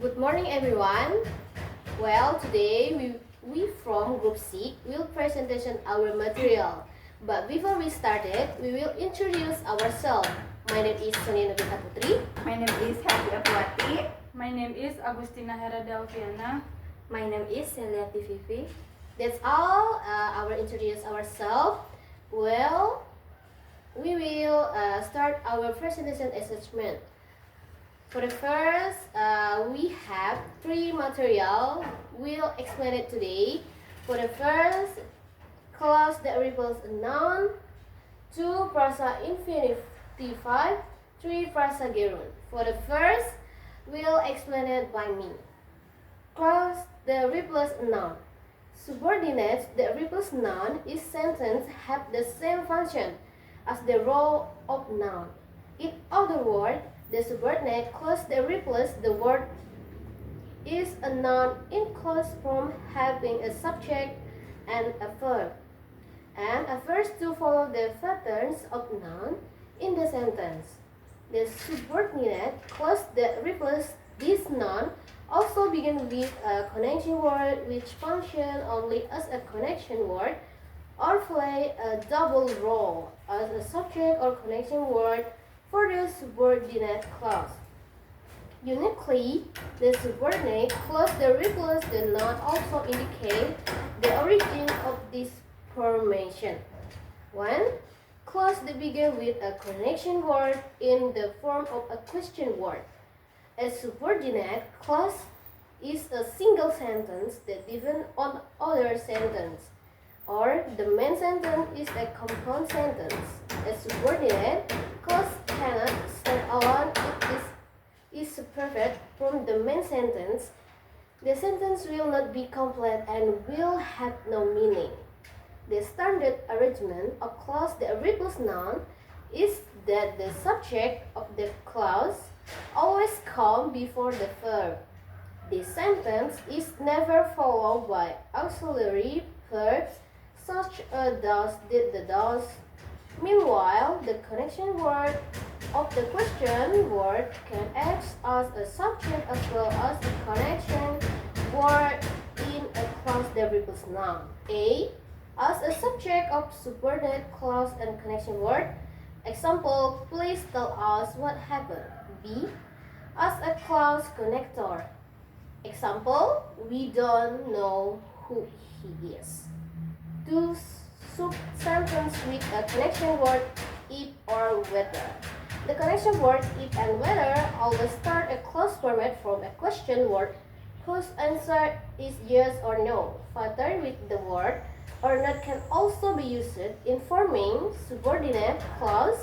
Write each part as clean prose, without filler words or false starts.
Good morning, everyone. Well, today we from Group C will presentation our material. But before we started, we will introduce ourselves. My name is Sonia Nobita Putri. My name is Hadi Apuati. My name is Agustina Herada Alfiana. My name is Celia Tivivi. That's all. Our introduce ourselves. Well, we will start our presentation assessment. For the first, we have three material. We'll explain it today. For the first, clause that refers a noun. 2, prasa infinitive. 3, prasa gerund. For the first, we'll explain it by me. Clause that replaces a noun. Subordinates that replace noun is sentence have the same function as the role of noun. In other words, the subordinate clause that replaces the word is a noun in clause form having a subject and a verb, and a verb to follow the patterns of noun in the sentence. The subordinate clause that replaces this noun also begin with a connection word which function only as a connection word or play a double role as a subject or connection word for the subordinate clause. Uniquely, the subordinate clause that replaces the noun also indicate the origin of this formation. 1. Clause that begin with a connection word in the form of a question word. A subordinate clause is a single sentence that depends on other sentence, or the main sentence is a compound sentence. A subordinate clause cannot stand alone if it is separated from the main sentence. The sentence will not be complete and will have no meaning. The standard arrangement of clause that replaces noun is that the subject of the clause always comes before the verb. This sentence is never followed by auxiliary verbs such as does, did, the does. Meanwhile, the connection word of the question word can act as a subject as well as a connection word in a clause that replaces noun. A. As a subject of subordinate clause and connection word. Example, please tell us what happened. B. As a clause connector. Example, we don't know who he is. 2. Sub-sentence with a connection word if or whether. The connection word if and whether always start a clause format from a question word whose answer is yes or no. Further, with the word or not can also be used in forming subordinate clause.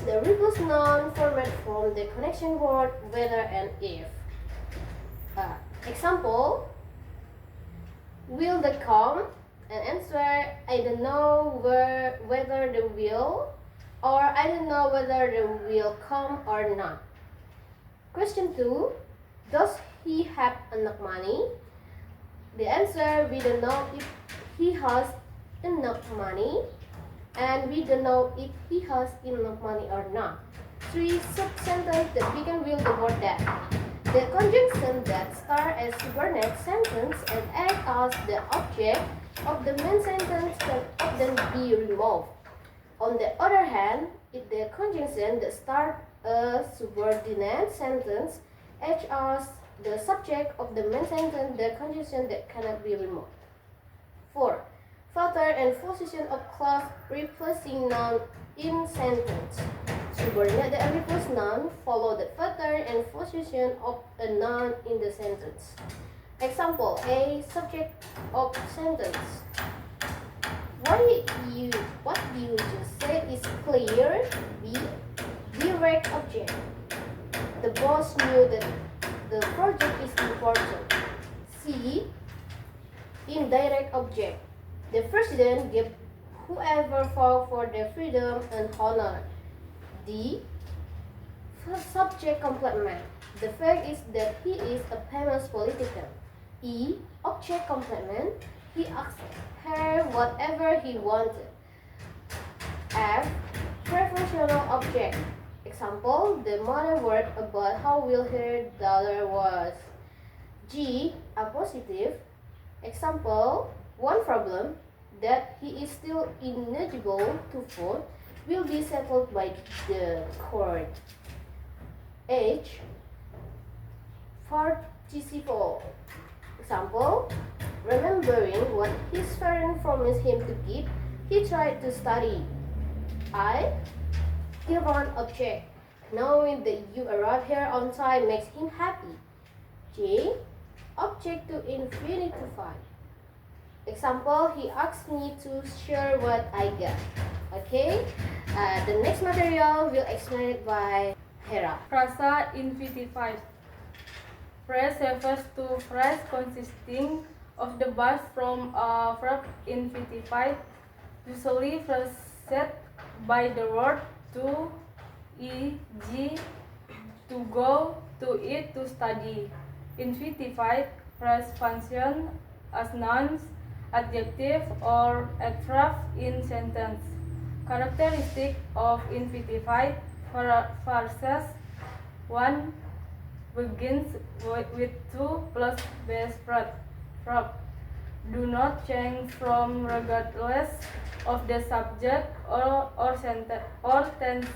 The replace noun format from the connection word whether and if. Example, will they come? And answer, I don't know whether they will, or I don't know whether they will come or not. Question 2, does he have enough money? The answer, we don't know if he has enough money, and we don't know if he has enough money or not. 3. Sub-sentence that begin with the word that. The conjunction that start a subordinate sentence and act as the object of the main sentence can often be removed. On the other hand, if the conjunction that start a subordinate sentence acts as the subject of the main sentence, the conjunction that cannot be removed. 4. Pattern and position of clause replacing noun in sentence. Subordinate that replace noun follow the pattern and position of a noun in the sentence. Example, A. Subject of sentence. What you just said is clear. B. Direct object. The boss knew that the project is important. C. Indirect object. The president gave whoever fought for their freedom and honor. D. Subject complement. The fact is that he is a famous politician. E. Object complement. He asked her whatever he wanted. F. Prepositional object. Example, the mother worried about how well her daughter was. G. Appositive. Example, one problem that he is still ineligible to vote will be settled by the court. H. Participle. Example, remembering what his parents promised him to keep, he tried to study. I. Given object. Knowing that you arrived here on time makes him happy. J. Object to infinify. Example, he asked me to share what I got. Okay, the next material will explain it by Hera. Frasa infinitive. Phrase refers to phrase consisting of the base from a verb infinitive, usually preceded by the word to, e.g., to go, to eat, to study. Infinitive phrase function as nouns, adjective, or adverb in sentence. Characteristic of infinitive phrases: 1. Begins with to plus base verb. Do not change from regardless of the subject or tense.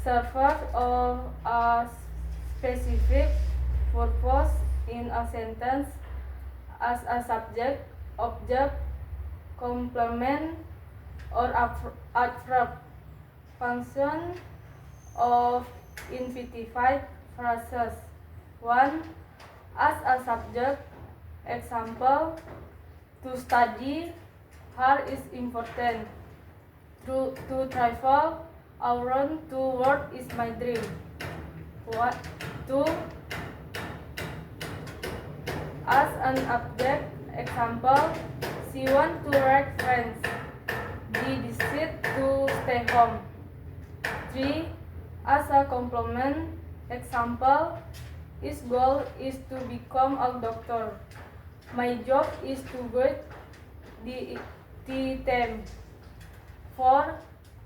Serves of a specific purpose in a sentence as a subject, object, complement, or adverb. Function of infinitive phrases: 1. As a subject. Example, to study hard is important. To travel around to work is my dream. 2. As an object. Example, she wants to write friends. He decided to stay home. 3. As a complement. Example, his goal is to become a doctor. My job is to get the team. 4.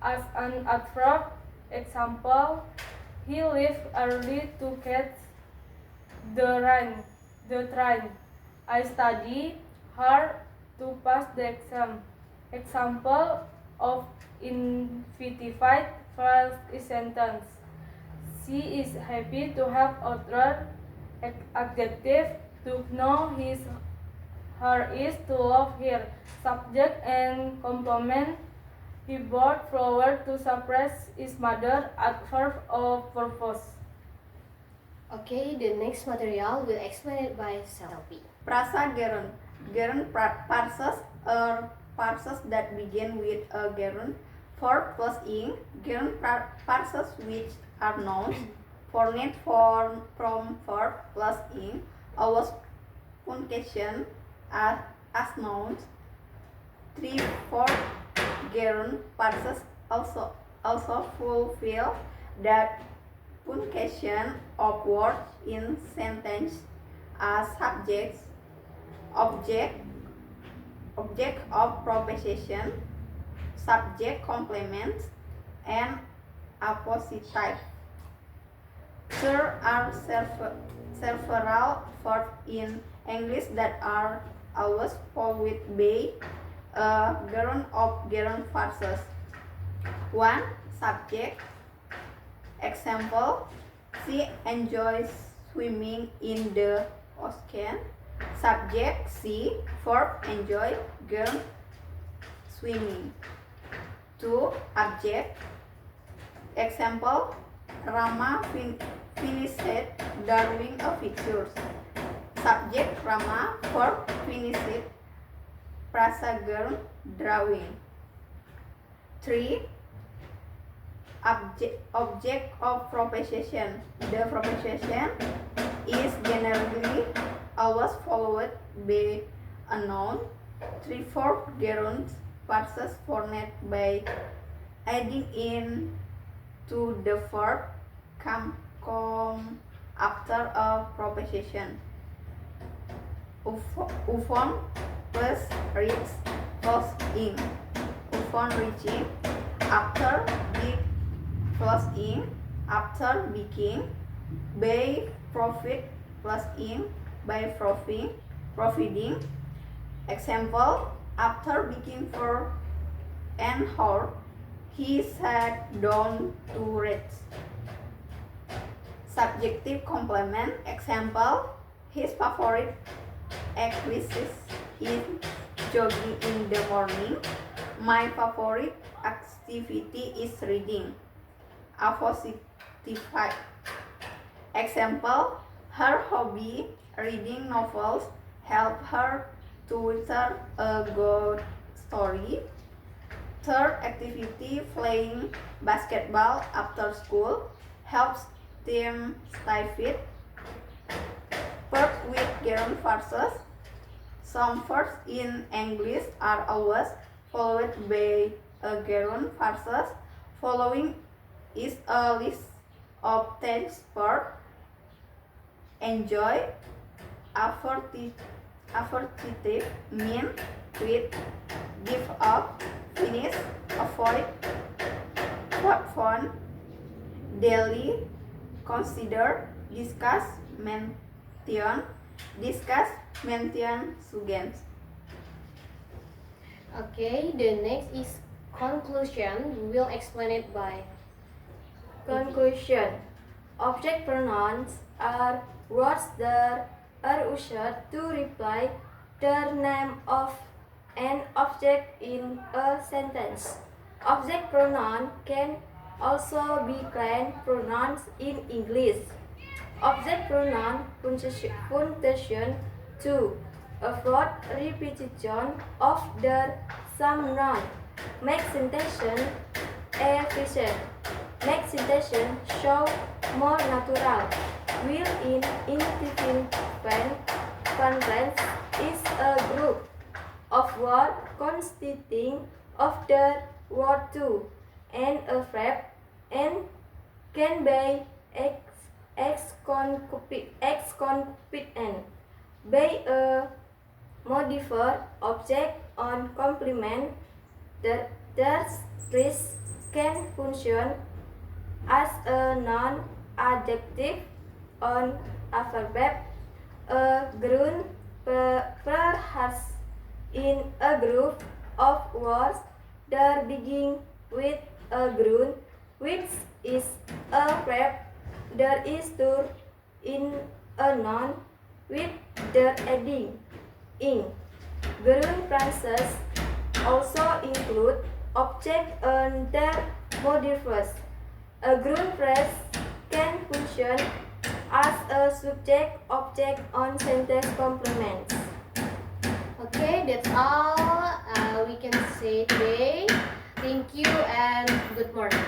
As an adverb. Example, he left early to catch the train. I study hard to pass the exam. Example of infinitive phrase is sentence: she is happy to have other. Adjective, to know her is to love her. Subject and complement, he bought flower to surprise his mother. Adverb of purpose. Okay, the next material will explain it by Selfie. Prasa gerund. Gerund phrases are phrases that begin with a gerund verb plus ing. Gerund phrases which are nouns, formed from verb plus ing, always punctuation as nouns. 3/4 gerund phrases also fulfill that punctuation of words in sentence as subjects, object of proposition, subject complements, and appositive. There are several verbs in English that are always followed by a gerund of gerund phrases. 1. Subject. Example, she enjoys swimming in the ocean. Subject she, verb enjoy, gerund swimming. 2. Object. Example, Rama finished drawing a picture. Subject Rama, verb finished, prasa gerund drawing. 3. Object of proposition. The proposition is generally always followed by a noun. 3/4 gerund phrases formed by adding in to the verb come after a proposition. Upon plus reach plus ing. Upon reaching, after big plus ing, after begin, by profit plus ing, by providing. Example, after baking for an hour, he sat down to rest. Subjective complement. Example, his favorite exercise is jogging in the morning. My favorite activity is reading. Appositive. Example, her hobby, reading novels, help her to tell a good story. Third activity, playing basketball after school, helps them stay fit. Verb with gerund phrases. Some verbs in English are always followed by a gerund phrase. Following is a list of tense verbs. Enjoy, avertive mean, quit, give up, finish, avoid, postpone, daily, consider, discuss, mention, suggest. Okay, the next is conclusion. We will explain it by Conclusion. Object pronouns are words that are used to reply the name of an object in a sentence. Object pronoun can also be client pronouns in English. Object pronoun punctuation to avoid repetition of the same noun. Make sentence efficient. Make sentence show more natural. Will in indefinite tense is a group of words consisting of the word to and a verb and can be accompanied by a modifier object on complement. The phrase can function as a noun, adjective, on a verb, a noun, perhaps in a group of words that begin with a noun, which is a verb that is turned in a noun with the adding ing. Noun phrases also include object and their modifiers. A noun phrase can function as a subject-object on sentence complements. Okay, that's all we can say today. Thank you and good morning.